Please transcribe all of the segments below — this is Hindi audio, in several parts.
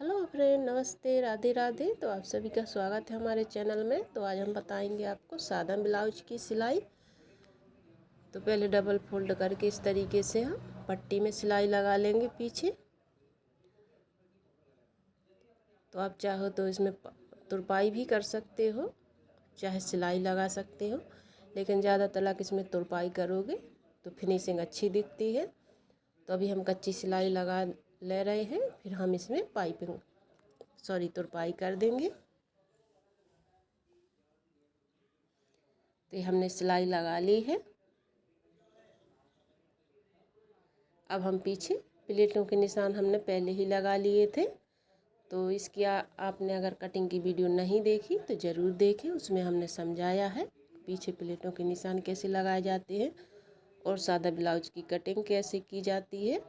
हेलो फ्रेंड, नमस्ते, राधे राधे। तो आप सभी का स्वागत है हमारे चैनल में। तो आज हम बताएंगे आपको सादा ब्लाउज की सिलाई। तो पहले डबल फोल्ड करके इस तरीके से हम पट्टी में सिलाई लगा लेंगे पीछे। तो आप चाहो तो इसमें तुरपाई भी कर सकते हो, चाहे सिलाई लगा सकते हो, लेकिन ज़्यादा तलक इसमें तुरपाई करोगे तो फिनिशिंग अच्छी दिखती है। तो अभी हम कच्ची सिलाई लगा ले रहे हैं, फिर हम इसमें तुरपाई कर देंगे। तो हमने सिलाई लगा ली है। अब हम पीछे प्लेटों के निशान हमने पहले ही लगा लिए थे। तो इसकी आपने अगर कटिंग की वीडियो नहीं देखी तो ज़रूर देखें, उसमें हमने समझाया है पीछे प्लेटों के निशान कैसे लगाए जाते हैं और सादा ब्लाउज की कटिंग कैसे की जाती है।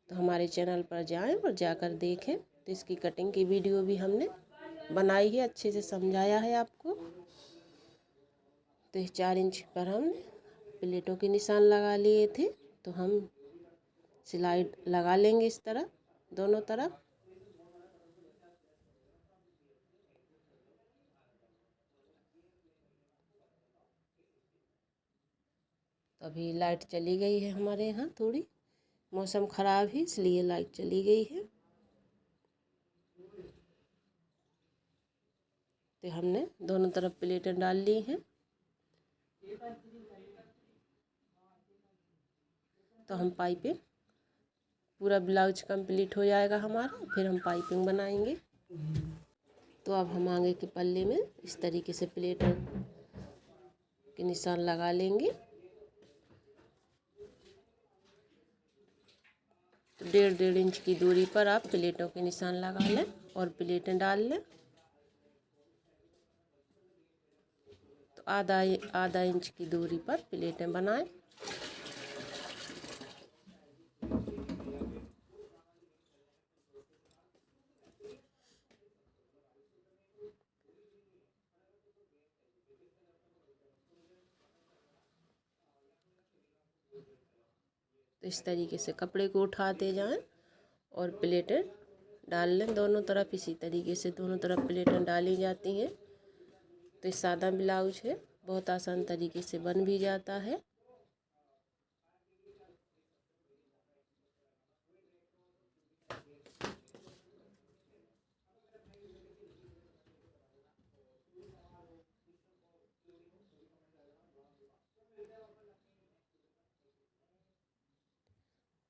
तो हमारे चैनल पर जाएं और जाकर देखें। तो इसकी कटिंग की वीडियो भी हमने बनाई है, अच्छे से समझाया है आपको। तो इस 4 इंच पर हम प्लेटों के निशान लगा लिए थे। तो हम सिलाई लगा लेंगे इस तरह दोनों तरफ। तो अभी लाइट चली गई है हमारे यहाँ, थोड़ी मौसम ख़राब है इसलिए लाइट चली गई है। तो हमने दोनों तरफ प्लेटें डाल ली हैं। तो हम पाइपिंग, पूरा ब्लाउज कंप्लीट हो जाएगा हमारा, फिर हम पाइपिंग बनाएंगे। तो अब हम आगे के पल्ले में इस तरीके से प्लेटों के निशान लगा लेंगे। तो 1.5 इंच की दूरी पर आप प्लेटों के निशान लगा लें और प्लेटें डाल लें। तो आधा इंच की दूरी पर प्लेटें बनाएं। तो इस तरीके से कपड़े को उठाते जाएं और प्लेटें डाल लें दोनों तरफ। इसी तरीके से दोनों तरफ प्लेटें डाली जाती हैं। तो ये सादा ब्लाउज है, बहुत आसान तरीके से बन भी जाता है।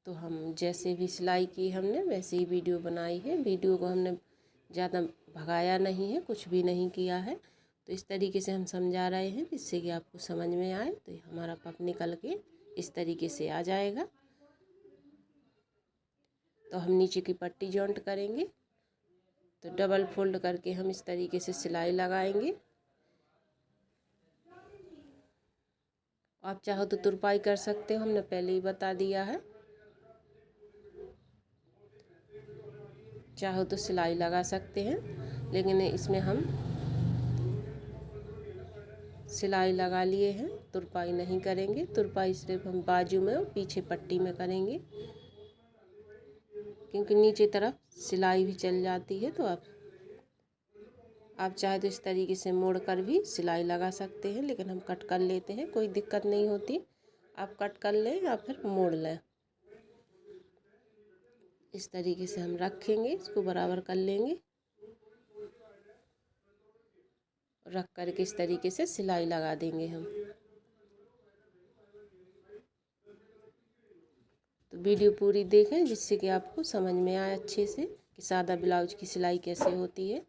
तो हम जैसे भी सिलाई की हमने वैसे ही वीडियो बनाई है। वीडियो को हमने ज़्यादा भगाया नहीं है, कुछ भी नहीं किया है। तो इस तरीके से हम समझा रहे हैं जिससे कि आपको समझ में आए। तो हमारा पफ निकल के इस तरीके से आ जाएगा। तो हम नीचे की पट्टी जॉइंट करेंगे। तो डबल फोल्ड करके हम इस तरीके से सिलाई लगाएंगे। आप चाहो तो तुरपाई कर सकते हो, हमने पहले ही बता दिया है। चाहो तो सिलाई लगा सकते हैं, लेकिन इसमें हम सिलाई लगा लिए हैं, तुरपाई नहीं करेंगे। तुरपाई सिर्फ हम बाजू में और पीछे पट्टी में करेंगे, क्योंकि नीचे तरफ सिलाई भी चल जाती है। तो आप चाहे तो इस तरीके से मोड़ कर भी सिलाई लगा सकते हैं, लेकिन हम कट कर लेते हैं, कोई दिक्कत नहीं होती। आप कट कर लें या फिर मोड़ लें। इस तरीके से हम रखेंगे, इसको बराबर कर लेंगे। रख करके इस तरीके से सिलाई लगा देंगे हम। तो वीडियो पूरी देखें जिससे कि आपको समझ में आए अच्छे से कि सादा ब्लाउज की सिलाई कैसे होती है।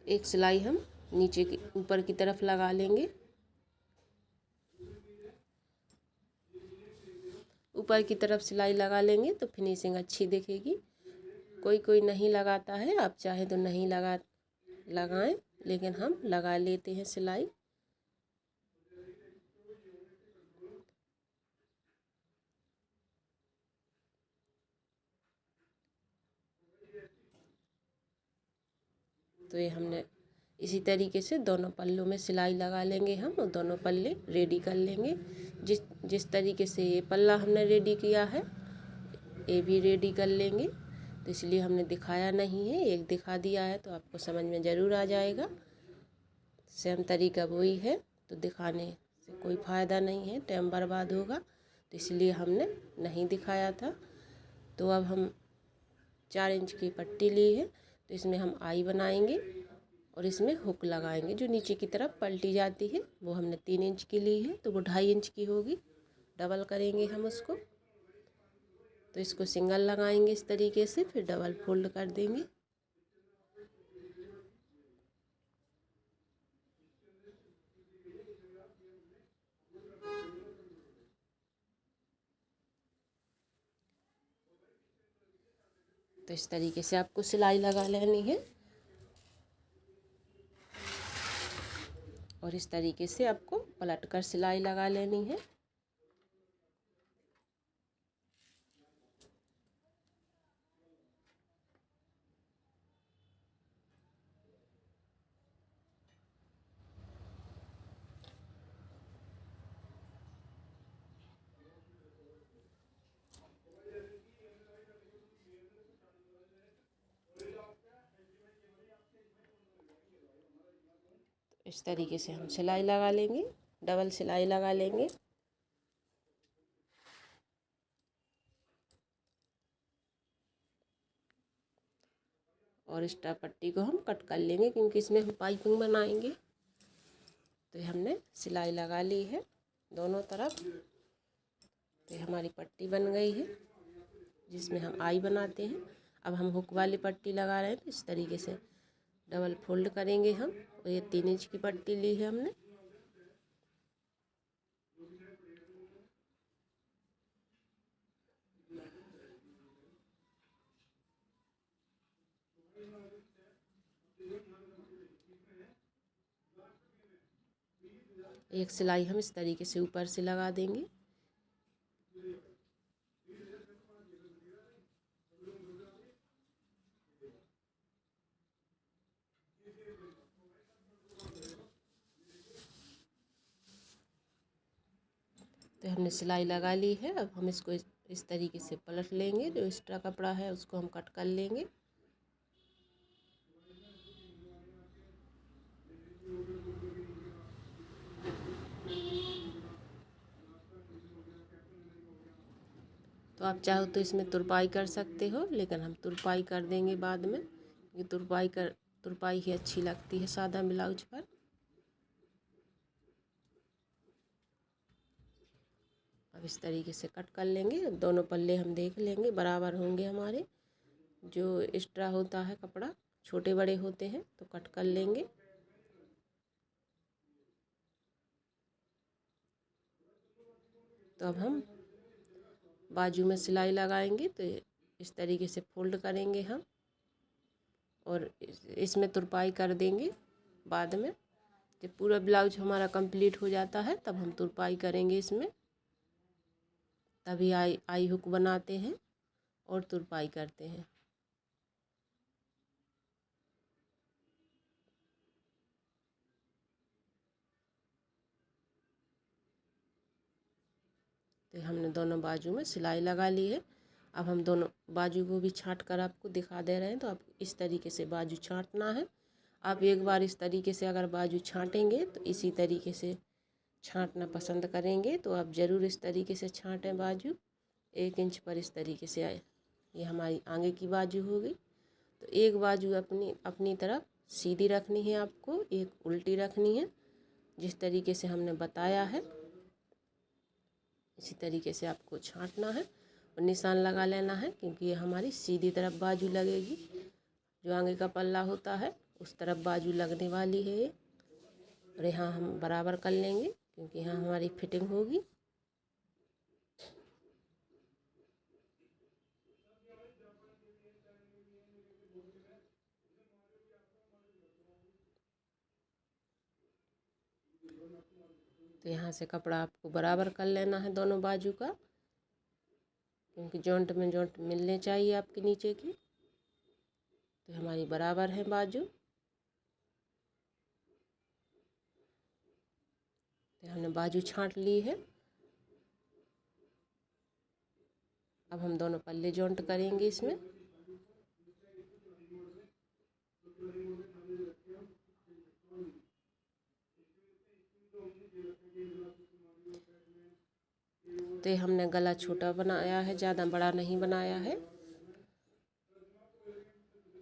एक सिलाई हम नीचे की ऊपर की तरफ लगा लेंगे। ऊपर की तरफ सिलाई लगा लेंगे तो फिनिशिंग अच्छी दिखेगी। कोई कोई नहीं लगाता है, आप चाहे तो नहीं लगाएं, लेकिन हम लगा लेते हैं सिलाई। तो ये हमने इसी तरीके से दोनों पल्लों में सिलाई लगा लेंगे हम और दोनों पल्ले रेडी कर लेंगे। जिस जिस तरीके से ये पल्ला हमने रेडी किया है ये भी रेडी कर लेंगे। तो इसलिए हमने दिखाया नहीं है, एक दिखा दिया है तो आपको समझ में ज़रूर आ जाएगा। सेम तरीका वही है, तो दिखाने से कोई फ़ायदा नहीं है, टाइम बर्बाद होगा, तो इसलिए हमने नहीं दिखाया था। तो अब हम 4 इंच की पट्टी ली है, तो इसमें हम आई बनाएंगे और इसमें हुक लगाएंगे। जो नीचे की तरफ पलटी जाती है वो हमने 3 इंच की ली है, तो वो 2.5 इंच की होगी। डबल करेंगे हम उसको, तो इसको सिंगल लगाएंगे इस तरीके से, फिर डबल फोल्ड कर देंगे। तो इस तरीके से आपको सिलाई लगा लेनी है और इस तरीके से आपको पलट कर सिलाई लगा लेनी है। इस तरीके से हम सिलाई लगा लेंगे, डबल सिलाई लगा लेंगे। और एक्स्ट्रा पट्टी को हम कट कर लेंगे क्योंकि इसमें हम पाइपिंग बनाएंगे। तो हमने सिलाई लगा ली है दोनों तरफ। तो हमारी पट्टी बन गई है जिसमें हम आई बनाते हैं। अब हम हुक वाली पट्टी लगा रहे हैं, तो इस तरीके से डबल फोल्ड करेंगे हम। और ये 3 इंच की पट्टी ली है हमने। एक सिलाई हम इस तरीके से ऊपर से लगा देंगे। तो हमने सिलाई लगा ली है। अब हम इसको इस तरीके से पलट लेंगे। जो एक्स्ट्रा कपड़ा है उसको हम कट कर लेंगे। तो आप चाहो तो इसमें तुरपाई कर सकते हो, लेकिन हम तुरपाई कर देंगे बाद में। ये तुरपाई ही अच्छी लगती है सादा ब्लाउज पर। अब इस तरीके से कट कर लेंगे। दोनों पल्ले हम देख लेंगे बराबर होंगे हमारे। जो एक्स्ट्रा होता है कपड़ा छोटे बड़े होते हैं तो कट कर लेंगे। तो अब हम बाजू में सिलाई लगाएंगे। तो इस तरीके से फोल्ड करेंगे हम और इसमें तुरपाई कर देंगे बाद में। जब पूरा ब्लाउज हमारा कंप्लीट हो जाता है तब हम तुरपाई करेंगे इसमें। तभी आई हुक बनाते हैं और तुरपाई करते हैं। तो हमने दोनों बाजू में सिलाई लगा ली है। अब हम दोनों बाजू को भी छांट कर आपको दिखा दे रहे हैं। तो आप इस तरीके से बाजू छांटना है। आप एक बार इस तरीके से अगर बाजू छांटेंगे तो इसी तरीके से छांटना पसंद करेंगे। तो आप ज़रूर इस तरीके से छांटें बाजू 1 इंच पर इस तरीके से आए। ये हमारी आगे की बाजू हो गई। तो एक बाजू अपनी अपनी तरफ सीधी रखनी है आपको, एक उल्टी रखनी है जिस तरीके से हमने बताया है। इसी तरीके से आपको छांटना है और निशान लगा लेना है क्योंकि ये हमारी सीधी तरफ बाजू लगेगी। जो आगे का पल्ला होता है उस तरफ बाजू लगने वाली है ये। और यहाँ हम बराबर कर लेंगे क्योंकि यहाँ हमारी फिटिंग होगी। तो यहाँ से कपड़ा आपको बराबर कर लेना है दोनों बाजू का, क्योंकि जॉइंट में जॉइंट मिलने चाहिए आपके नीचे की। तो हमारी बराबर है बाजू। हमने बाजू छांट ली है। अब हम दोनों पल्ले जॉइंट करेंगे इसमें। तो हमने गला छोटा बनाया है, ज़्यादा बड़ा नहीं बनाया है।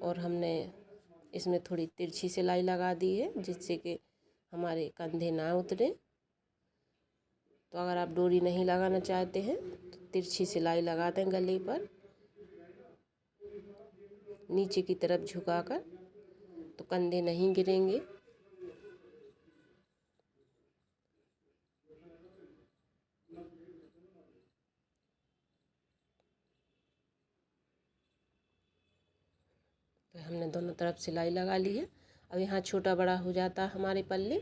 और हमने इसमें थोड़ी तिरछी सिलाई लगा दी है जिससे कि हमारे कंधे ना उतरे। तो अगर आप डोरी नहीं लगाना चाहते हैं तो तिरछी सिलाई लगा दें गले पर नीचे की तरफ झुकाकर, तो कंधे नहीं गिरेंगे। तो हमने दोनों तरफ सिलाई लगा ली है। अब यहाँ छोटा बड़ा हो जाता है हमारे पल्ले,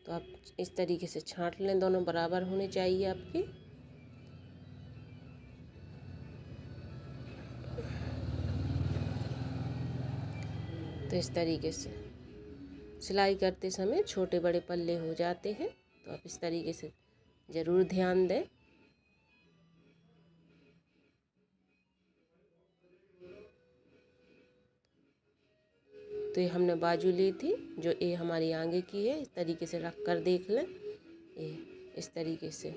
तो आप इस तरीके से छांट लें, दोनों बराबर होने चाहिए आपके। तो इस तरीके से सिलाई करते समय छोटे बड़े पल्ले हो जाते हैं, तो आप इस तरीके से ज़रूर ध्यान दें। तो ये हमने बाजू ली थी, जो ये हमारी आगे की है, इस तरीके से रख कर देख लें, ये इस तरीके से।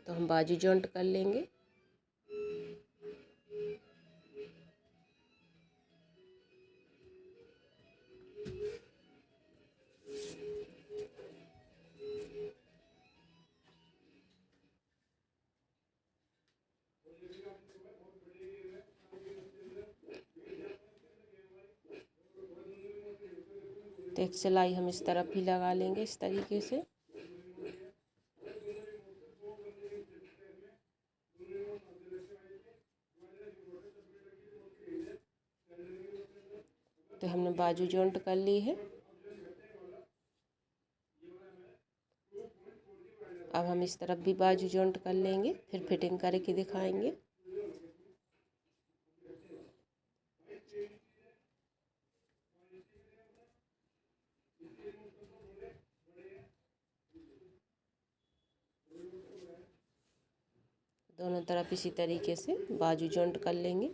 तो हम बाजू जॉइंट कर लेंगे। तो एक सिलाई हम इस तरफ भी लगा लेंगे इस तरीके से। तो हमने बाजू जॉइंट कर ली है। अब हम इस तरफ भी बाजू जॉइंट कर लेंगे, फिर फिटिंग करके दिखाएंगे। दोनों तरफ इसी तरीके से बाजू जॉइंट कर लेंगे।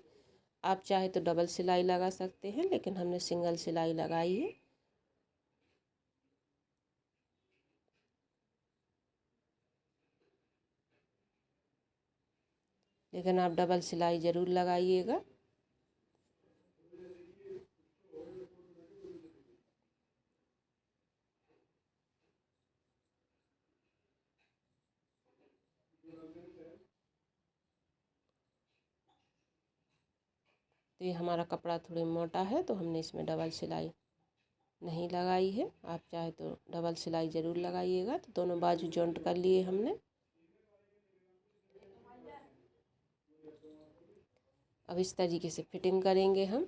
आप चाहे तो डबल सिलाई लगा सकते हैं, लेकिन हमने सिंगल सिलाई लगाई है। लेकिन आप डबल सिलाई ज़रूर लगाइएगा। तो ये हमारा कपड़ा थोड़ी मोटा है, तो हमने इसमें डबल सिलाई नहीं लगाई है। आप चाहे तो डबल सिलाई ज़रूर लगाइएगा। तो दोनों बाजू जॉइंट कर लिए हमने। अब इस तरीके से फिटिंग करेंगे हम।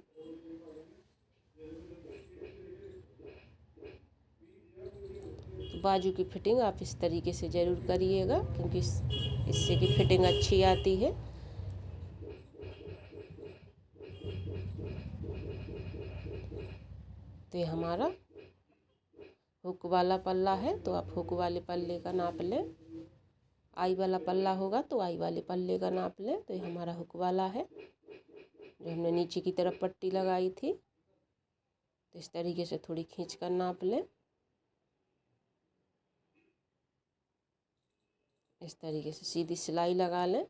तो बाजू की फिटिंग आप इस तरीके से ज़रूर करिएगा, क्योंकि इससे की फिटिंग अच्छी आती है। तो ये हमारा हुक वाला पल्ला है, तो आप हुक वाले पल्ले का नाप लें। आई वाला पल्ला होगा तो आई वाले पल्ले का नाप लें। तो ये हमारा हुक वाला है, जो हमने नीचे की तरफ पट्टी लगाई थी। तो इस तरीके से थोड़ी खींच कर नाप लें। इस तरीके से सीधी सिलाई लगा लें।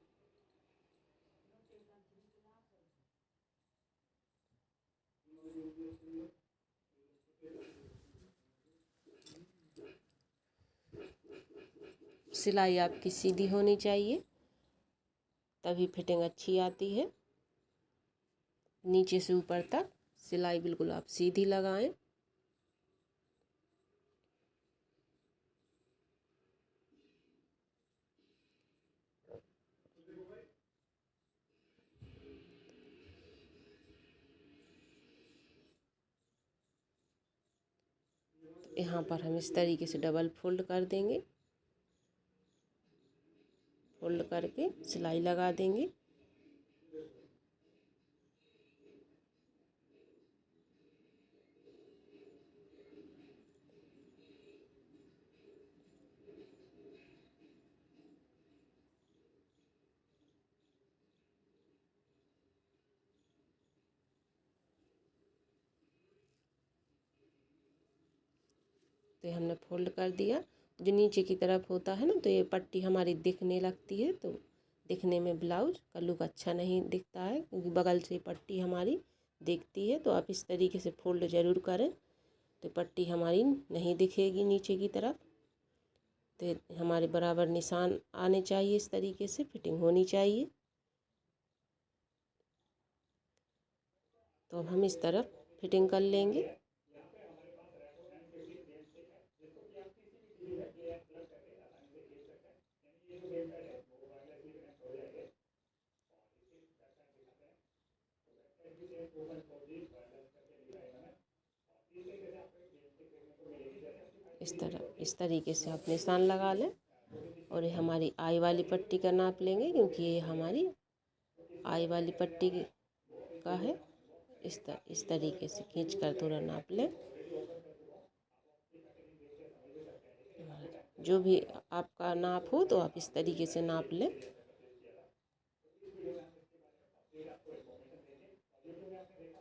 सिलाई आपकी सीधी होनी चाहिए, तभी फिटिंग अच्छी आती है। नीचे से ऊपर तक सिलाई बिल्कुल आप सीधी लगाएं। यहाँ पर हम इस तरीके से डबल फोल्ड कर देंगे। फोल्ड करके सिलाई लगा देंगे। तो हमने फोल्ड कर दिया। जो नीचे की तरफ होता है ना, तो ये पट्टी हमारी दिखने लगती है, तो दिखने में ब्लाउज का लुक अच्छा नहीं दिखता है, क्योंकि बगल से पट्टी हमारी दिखती है। तो आप इस तरीके से फोल्ड ज़रूर करें, तो पट्टी हमारी नहीं दिखेगी नीचे की तरफ। तो हमारे बराबर निशान आने चाहिए, इस तरीके से फिटिंग होनी चाहिए। तो अब हम इस तरफ फिटिंग कर लेंगे। इस तरीके से आप निशान लगा लें। और ये हमारी आई वाली पट्टी का नाप लेंगे, क्योंकि ये हमारी आई वाली पट्टी का है। इस तरीके से खींच कर थोड़ा नाप लें। जो भी आपका नाप हो तो आप इस तरीके से नाप लें।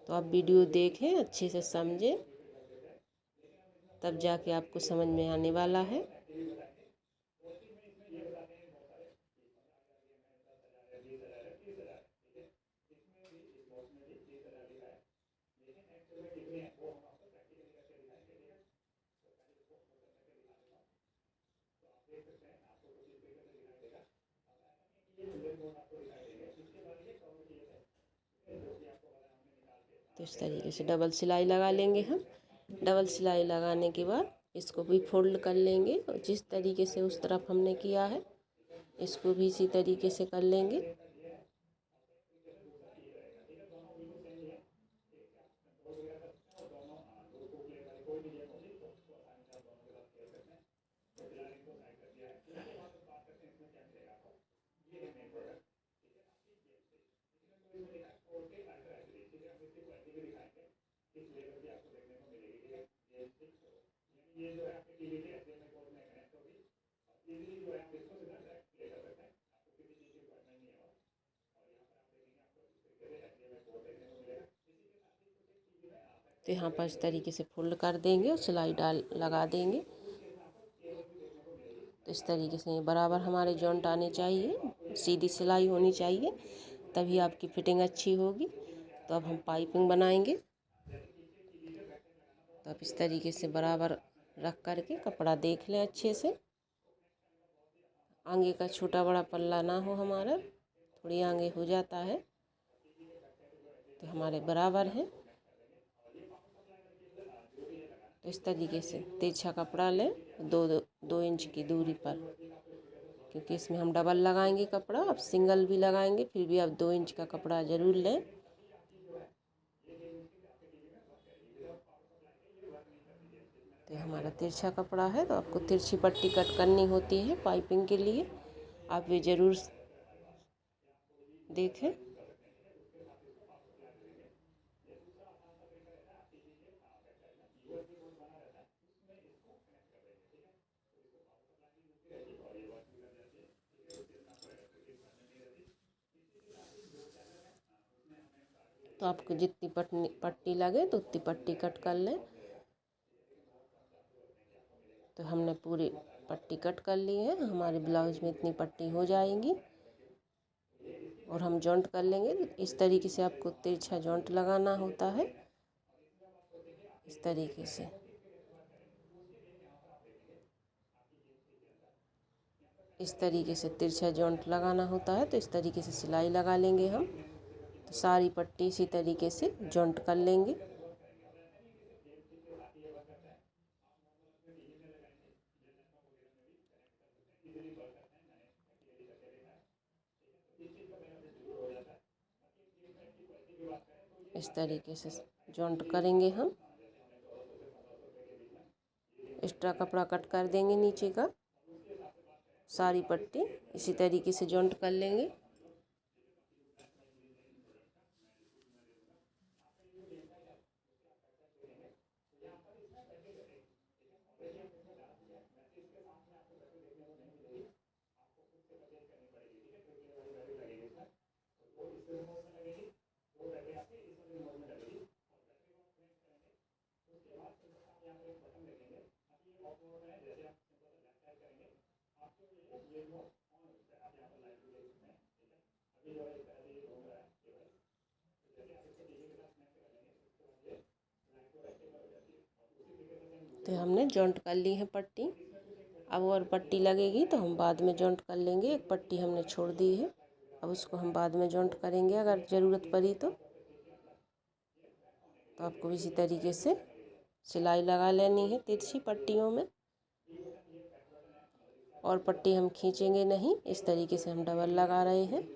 तो आप वीडियो देखें, अच्छे से समझें, तब जाके आपको समझ में आने वाला है। तो इस तरीके से डबल सिलाई लगा लेंगे हम। डबल सिलाई लगाने के बाद इसको भी फोल्ड कर लेंगे, और जिस तरीके से उस तरफ हमने किया है इसको भी इसी तरीके से कर लेंगे। तो यहाँ पर इस तरीके से फोल्ड कर देंगे और सिलाई लगा देंगे। तो इस तरीके से बराबर हमारे जॉइंट आने चाहिए, सीधी सिलाई होनी चाहिए, तभी आपकी फिटिंग अच्छी होगी। तो अब हम पाइपिंग बनाएंगे। तो आप इस तरीके से बराबर रख करके कपड़ा देख लें अच्छे से। आगे का छोटा बड़ा पल्ला ना हो हमारा, थोड़ी आगे हो जाता है, तो हमारे बराबर है। तो इस तरीके से तिरछा कपड़ा लें, दो इंच की दूरी पर, क्योंकि इसमें हम डबल लगाएंगे कपड़ा। अब सिंगल भी लगाएंगे, फिर भी आप 2 इंच का कपड़ा ज़रूर लें। तो हमारा तिरछा कपड़ा है, तो आपको तिरछी पट्टी कट करनी होती है पाइपिंग के लिए, आप ये ज़रूर देखें। तो आपको जितनी पट्टी लगे तो उतनी पट्टी कट कर लें। तो हमने पूरी पट्टी कट कर ली है, हमारे ब्लाउज में इतनी पट्टी हो जाएगी। और हम जॉइंट कर लेंगे। इस तरीके से आपको तिरछा जॉइंट लगाना होता है, इस तरीके से। इस तरीके से तिरछा जॉइंट लगाना होता है, तो इस तरीके से सिलाई लगा लेंगे हम। तो सारी पट्टी इसी तरीके से जॉइंट कर लेंगे। इस तरीके से जॉइंट करेंगे हम। एक्स्ट्रा कपड़ा कट कर देंगे नीचे का, सारी पट्टी इसी तरीके से जॉइंट कर लेंगे। तो हमने जॉइंट कर ली है पट्टी। अब और पट्टी लगेगी तो हम बाद में जॉइंट कर लेंगे। एक पट्टी हमने छोड़ दी है, अब उसको हम बाद में जॉइंट करेंगे अगर ज़रूरत पड़ी तो। आपको इसी तरीके से सिलाई लगा लेनी है तिरछी पट्टियों में, और पट्टी हम खींचेंगे नहीं। इस तरीके से हम डबल लगा रहे हैं।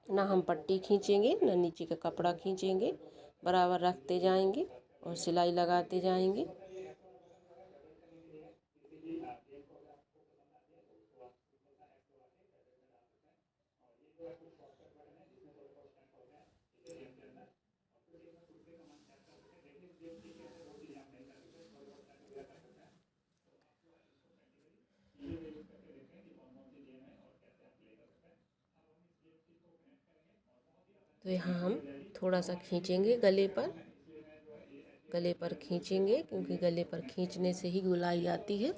ना हम पट्टी खींचेंगे ना नीचे का कपड़ा खींचेंगे, बराबर रखते जाएंगे और सिलाई लगाते जाएंगे। तो यहाँ हम थोड़ा सा खींचेंगे गले पर खींचेंगे, क्योंकि गले पर खींचने से ही गोलाई आती है।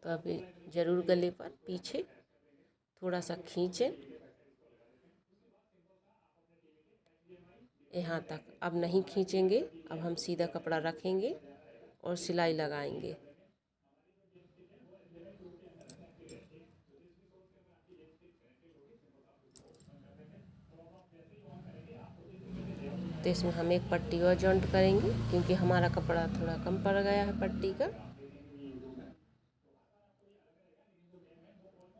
तो आप ज़रूर गले पर पीछे थोड़ा सा खींचें, यहाँ तक। अब नहीं खींचेंगे, अब हम सीधा कपड़ा रखेंगे और सिलाई लगाएंगे। तो इसमें हम एक पट्टी और जॉइंट करेंगे, क्योंकि हमारा कपड़ा थोड़ा कम पड़ गया है पट्टी का।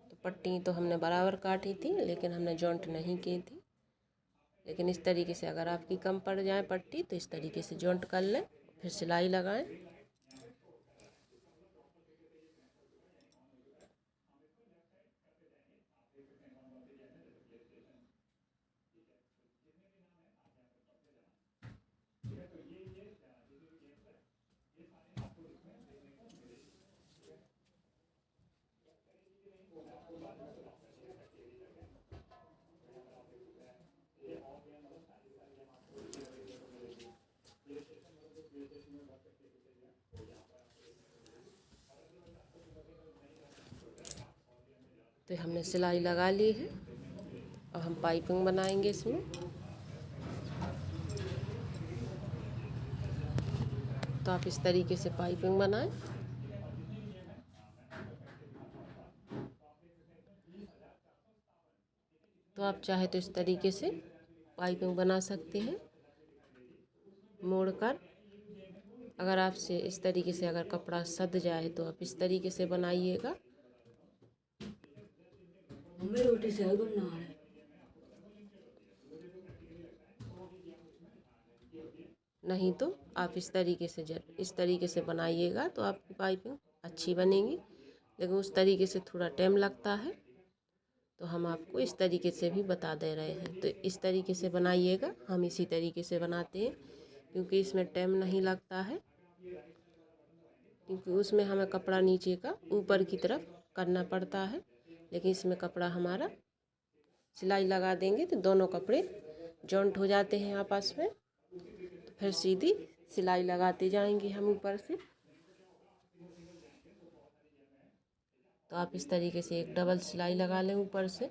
तो पट्टी तो हमने बराबर काटी थी, लेकिन हमने जॉइंट नहीं की थी। लेकिन इस तरीके से अगर आपकी कम पड़ जाए पट्टी तो इस तरीके से जॉइंट कर लें, फिर सिलाई लगाएं। तो हमने सिलाई लगा ली है। अब हम पाइपिंग बनाएंगे इसमें। तो आप इस तरीके से पाइपिंग बनाएं। तो आप चाहे तो इस तरीके से पाइपिंग बना सकते हैं मोड़कर। अगर आपसे इस तरीके से अगर कपड़ा सद जाए तो आप इस तरीके से बनाइएगा। रोटी से बनना है। नहीं तो आप इस तरीके से बनाइएगा तो आपकी पाइपिंग अच्छी बनेगी। लेकिन उस तरीके से थोड़ा टाइम लगता है, तो हम आपको इस तरीके से भी बता दे रहे हैं। तो इस तरीके से बनाइएगा, हम इसी तरीके से बनाते हैं, क्योंकि इसमें टाइम नहीं लगता है। क्योंकि उसमें हमें कपड़ा नीचे का ऊपर की तरफ करना पड़ता है, लेकिन इसमें कपड़ा हमारा सिलाई लगा देंगे तो दोनों कपड़े जॉइंट हो जाते हैं आपस में। तो फिर सीधी सिलाई लगाते जाएंगे हम ऊपर से। तो आप इस तरीके से एक डबल सिलाई लगा लें ऊपर से।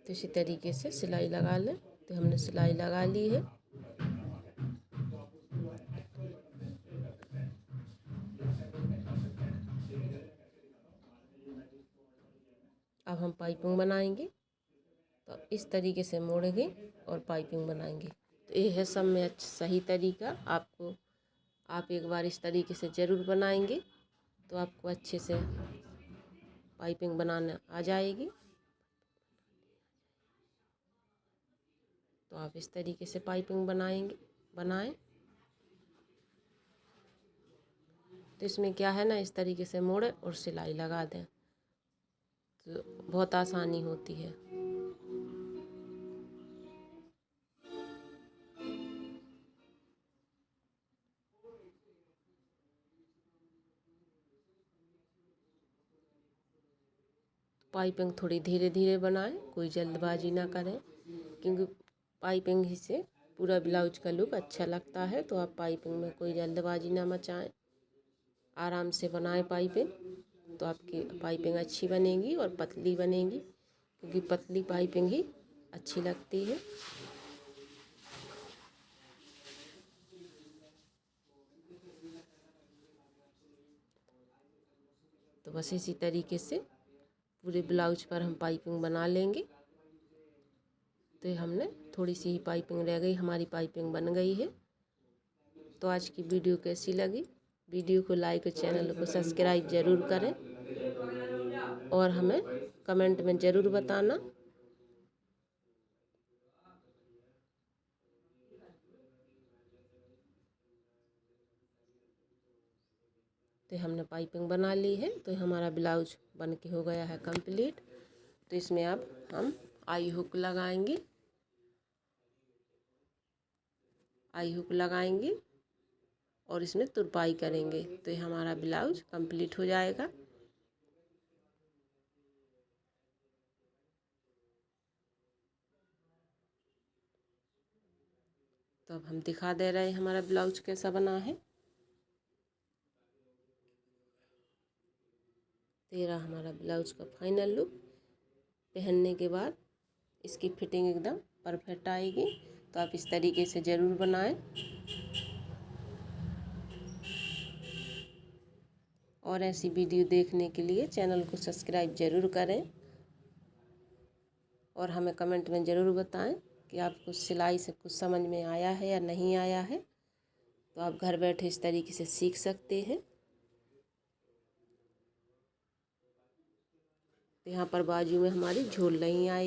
तो इसी तरीके से सिलाई लगा लें। तो हमने सिलाई लगा ली है। अब हम पाइपिंग बनाएंगे। तो इस तरीके से मोड़ेंगे और पाइपिंग बनाएंगे। तो ये है सब में सही तरीका। आपको आप एक बार इस तरीके से ज़रूर बनाएंगे तो आपको अच्छे से पाइपिंग बनाना आ जाएगी। तो आप इस तरीके से पाइपिंग बनाएं। तो इसमें क्या है ना, इस तरीके से मोड़े और सिलाई लगा दें तो बहुत आसानी होती है। पाइपिंग थोड़ी धीरे धीरे बनाएं, कोई जल्दबाजी ना करें, क्योंकि पाइपिंग ही से पूरा ब्लाउज का लुक अच्छा लगता है। तो आप पाइपिंग में कोई जल्दबाजी ना मचाएं, आराम से बनाएं पाइपिंग, तो आपकी पाइपिंग अच्छी बनेगी और पतली बनेगी, क्योंकि पतली पाइपिंग ही अच्छी लगती है। तो बस इसी तरीके से पूरे ब्लाउज पर हम पाइपिंग बना लेंगे। तो ये हमने थोड़ी सी ही पाइपिंग रह गई, हमारी पाइपिंग बन गई है। तो आज की वीडियो कैसी लगी? वीडियो को लाइक और चैनल को सब्सक्राइब ज़रूर करें और हमें कमेंट में ज़रूर बताना। तो हमने पाइपिंग बना ली है, तो हमारा ब्लाउज बन के हो गया है कंप्लीट। तो इसमें अब हम आई हुक लगाएंगे, आई हुक लगाएंगे और इसमें तुरपाई करेंगे। तो ये हमारा ब्लाउज कंप्लीट हो जाएगा। तो अब हम दिखा दे रहे हैं हमारा ब्लाउज कैसा बना है। तेरा हमारा ब्लाउज का फाइनल लुक। पहनने के बाद इसकी फिटिंग एकदम परफेक्ट आएगी। तो आप इस तरीके से ज़रूर बनाएं और ऐसी वीडियो देखने के लिए चैनल को सब्सक्राइब ज़रूर करें और हमें कमेंट में ज़रूर बताएं कि आपको सिलाई से कुछ समझ में आया है या नहीं आया है। तो आप घर बैठे इस तरीके से सीख सकते हैं। तो यहाँ पर बाजू में हमारी झोल नहीं आई।